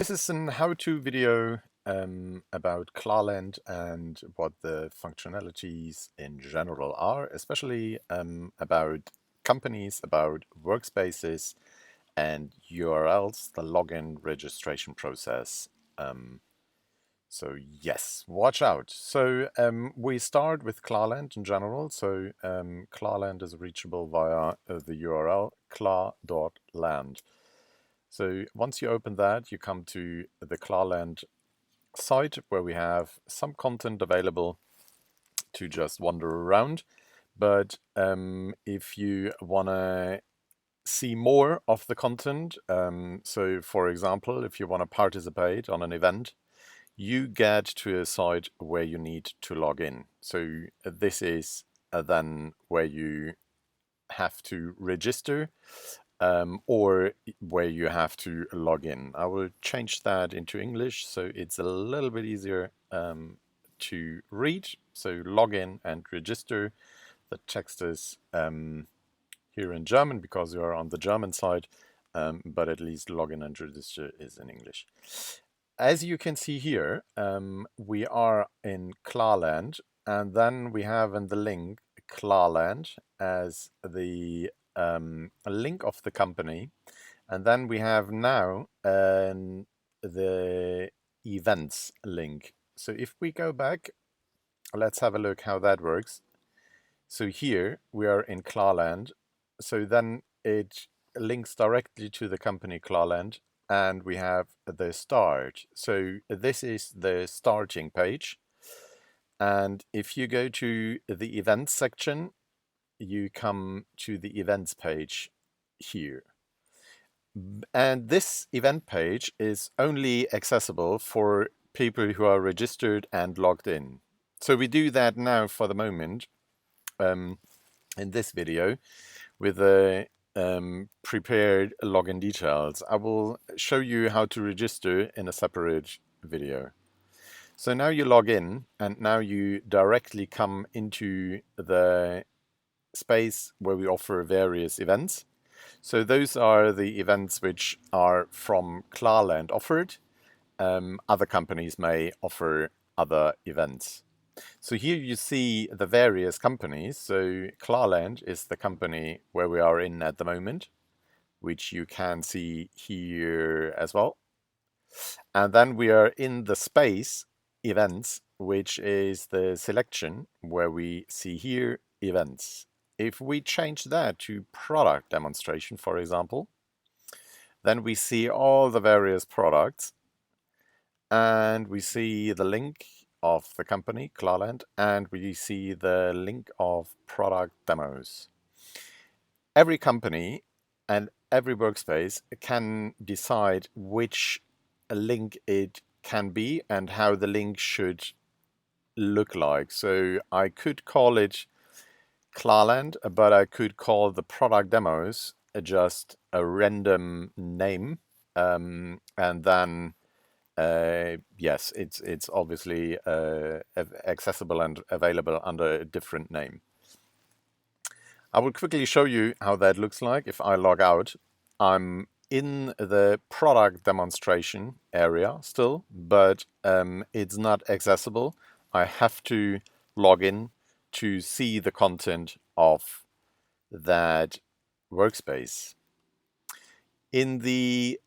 This is an how-to video about klar.land and what the functionalities in general are, especially about companies, about workspaces, and URLs, the login registration process. So yes, watch out. So we start with klar.land in general. So klar.land is reachable via the URL klar.land. So once you open that, you come to the klar.land site where we have some content available to just wander around. But if you want to see more of the content, so for example, if you want to participate on an event, you get to a site where you need to log in. So this is then where you have to register or where you have to log in. I will change that into English so it's a little bit easier to read. So log in and register. The text is here in German because you are on the German side, but at least log in and register is in English. As you can see here, we are in klar.land, and then we have in the link klar.land as the link of the company, and then we have now the events link. So if we go back, let's have a look how that works. So here we are in klar.land, so then it links directly to the company klar.land, and we have the start. So this is the starting page. And if you go to the events section, you come to the events page here. And this event page is only accessible for people who are registered and logged in. So we do that now for the moment in this video with the prepared login details. I will show you how to register in a separate video. So now you log in, and now you directly come into the space where we offer various events. So those are the events which are from klar.land offered. Other companies may offer other events. So here you see the various companies. So klar.land is the company where we are in at the moment, which you can see here as well. And then we are in the space events, which is the selection where we see here events. If we change that to product demonstration, for example, then we see all the various products, and we see the link of the company, klar.land, and we see the link of product demos. Every company and every workspace can decide which link it can be and how the link should look like. So I could call it klar.land, but I could call the product demos just a random name, and then yes, it's obviously accessible and available under a different name. I will quickly show you how that looks like. If I log out, I'm in the product demonstration area still, but it's not accessible. I have to log in to see the content of that workspace. In the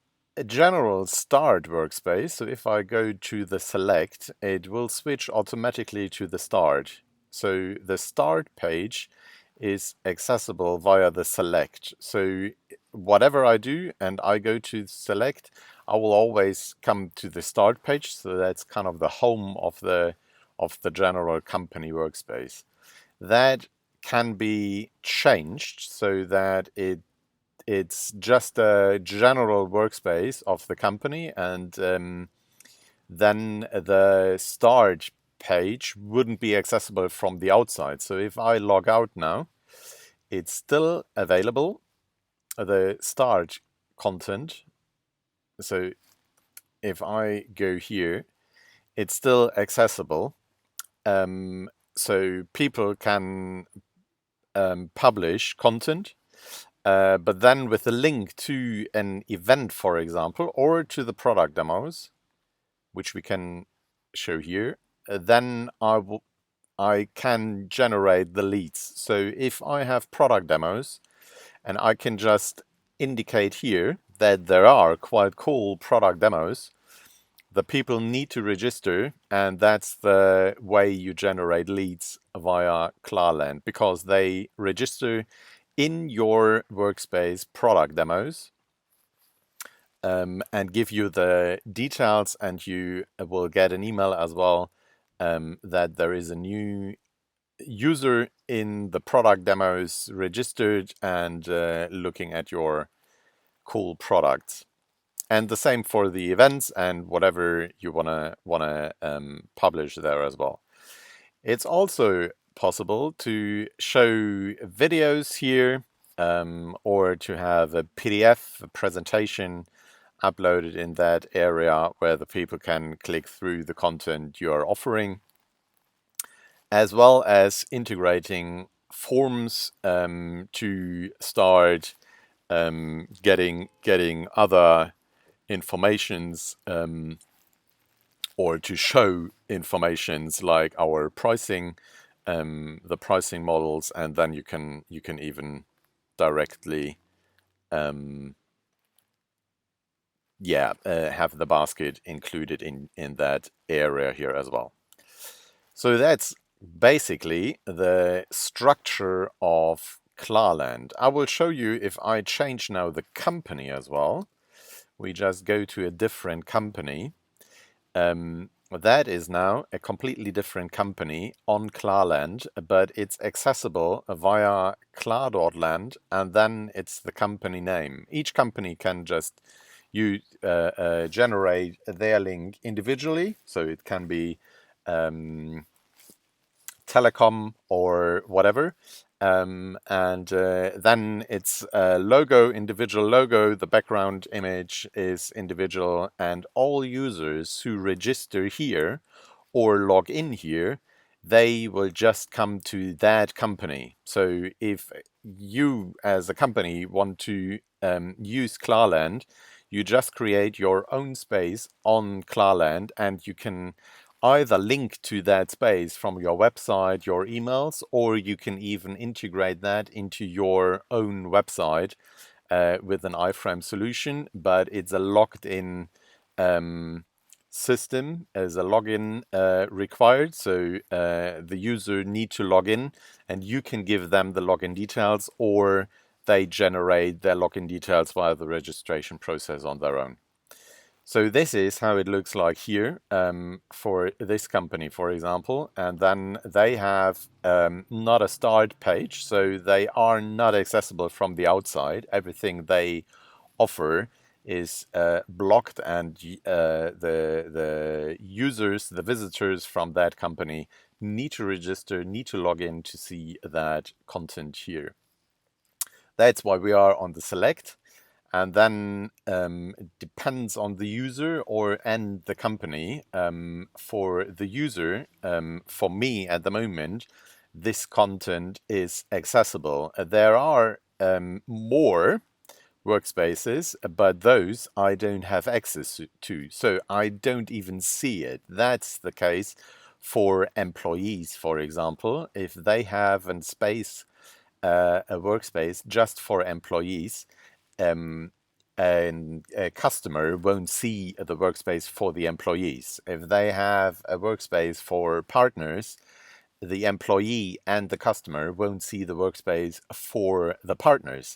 general start workspace, so if I go to the select, it will switch automatically to the start. So the start page is accessible via the select. So whatever I do and I go to select, I will always come to the start page. So that's kind of the home of the general company workspace. That can be changed so that it's just a general workspace of the company, and then the start page wouldn't be accessible from the outside. So if I log out now, it's still available, the start content. So if I go here, it's still accessible. So people can publish content, But then with a link to an event, for example, or to the product demos, which we can show here, then I can generate the leads. So if I have product demos, and I can just indicate here that there are quite cool product demos, the people need to register, and that's the way you generate leads via klar.land, because they register in your workspace product demos and give you the details, and you will get an email as well that there is a new user in the product demos registered and looking at your cool products. And the same for the events and whatever you wanna publish there as well. It's also possible to show videos here or to have a PDF presentation uploaded in that area where the people can click through the content you are offering, as well as integrating forms to start getting other informations or to show informations like our pricing, the pricing models, and then you can even directly have the basket included in that area here as well. So that's basically the structure of klar.land. I will show you if I change now the company as well. We just go to a different company. That is now a completely different company on klar.land, but it's accessible via klar.land, and then it's the company name. Each company can just generate their link individually, so it can be telecom or whatever. And then it's a logo, individual logo, the background image is individual, and all users who register here or log in here, they will just come to that company. So if you as a company want to use klar.land, you just create your own space on klar.land, and you can either link to that space from your website, your emails, or you can even integrate that into your own website with an iframe solution. But it's a logged in system as a login required. So the user need to log in, and you can give them the login details, or they generate their login details via the registration process on their own. So this is how it looks like here for this company, for example. And then they have not a start page, so they are not accessible from the outside. Everything they offer is blocked, and the users, the visitors from that company need to register, need to log in to see that content here. That's why we are on the select. And then it depends on the user and the company. For the user, for me at the moment, this content is accessible. There are more workspaces, but those I don't have access to, so I don't even see it. That's the case for employees, for example. If they have a space, a workspace just for employees, and a customer won't see the workspace for the employees. If they have a workspace for partners, the employee and the customer won't see the workspace for the partners.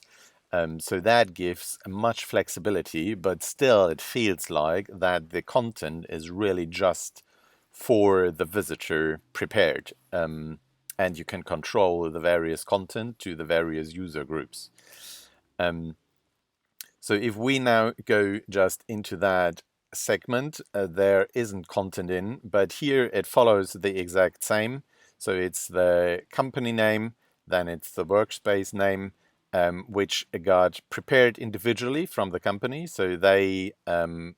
So that gives much flexibility, but still it feels like that the content is really just for the visitor prepared. And you can control the various content to the various user groups. So if we now go just into that segment, there isn't content in, but here it follows the exact same. So it's the company name, then it's the workspace name, which got prepared individually from the company. So they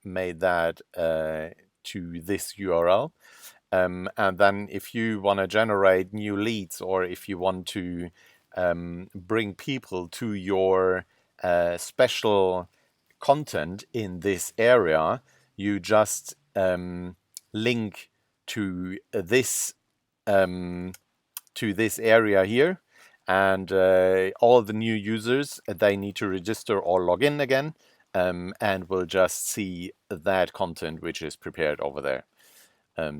made that to this URL. And then if you want to generate new leads, or if you want to bring people to your special content in this area, you just link to this area here, and all the new users, they need to register or log in again, and will just see that content which is prepared over there.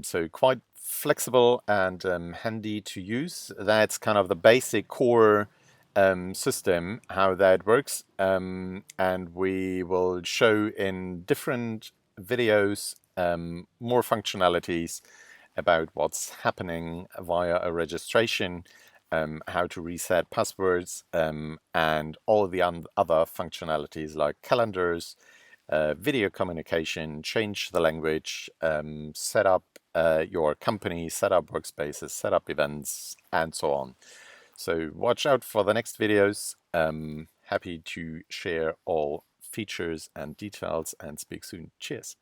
So quite flexible and handy to use. That's kind of the basic core system, how that works. And we will show in different videos more functionalities about what's happening via a registration, how to reset passwords, and all the other functionalities like calendars, video communication, change the language, set up your company, set up workspaces, set up events, and so on. So watch out for the next videos. Happy to share all features and details, and speak soon. Cheers.